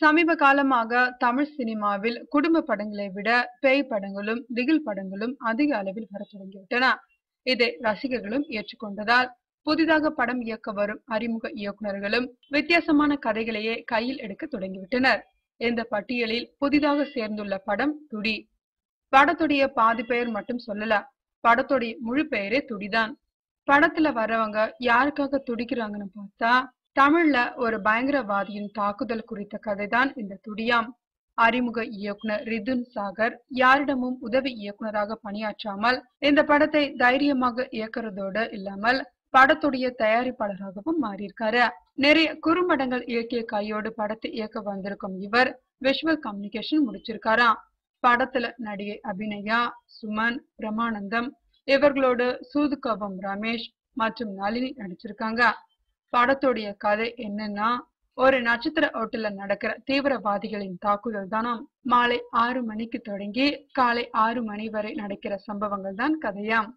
சமீப காலமாக தமிழ் சினிமாவில் குடும்ப படங்களை விட பேய் படங்களும் திகில் படங்களும் அதிக அளவில் வர தொடங்கிவிட்டன. இதை ரசிகர்களும் ஏற்றுக்கொண்டதால் புதிதாக படம் இயக்க வரும் அறிமுக இயக்குநர்களும் வித்தியாசமான கதைகளையே கையில் எடுக்க தொடங்கிவிட்டனர். இந்த பட்டியலில் புதிதாக சேர்ந்துள்ள படம் துடி. படத்துடைய பாதி பெயர் மட்டும் சொல்லல, படத்துடைய முழு பெயரே துடிதான். படத்துல வரவங்க யாருக்காக துடிக்கிறாங்கன்னு பார்த்தா, தமிழ்ல ஒரு பயங்கரவாதியின் தாக்குதல் குறித்த கதைதான் இந்த துடியாம். அறிமுக இயக்குனர் ரிதுன் சாகர் யாரிடமும் உதவி இயக்குனராக பணியாற்றாமல் இந்த படத்தை தைரியமாக இயக்குறதோடு இல்லாமல் படத்துடைய தயாரிப்பாளராகவும் மாறியிருக்காரு. நிறைய குறும்படங்கள் இயக்கிய கையோடு படத்தை இயக்க வந்திருக்கும் இவர் விஷுவல் கம்யூனிகேஷன் முடிச்சிருக்காராம். படத்துல நடிகை அபிநயா, சுமன், பிரமானந்தம் இவர்களோடு சூதுகவம் ரமேஷ் மற்றும் நளினி நடிச்சிருக்காங்க. படத்துடைய கதை என்னன்னா, ஒரு நட்சத்திர ஓட்டல்ல நடக்கிற தீவிரவாதிகளின் தாக்குதல் தானாம். மாலை 6 மணிக்கு தொடங்கி காலை 6 மணி வரை நடக்கிற சம்பவங்கள் தான் கதையாம்.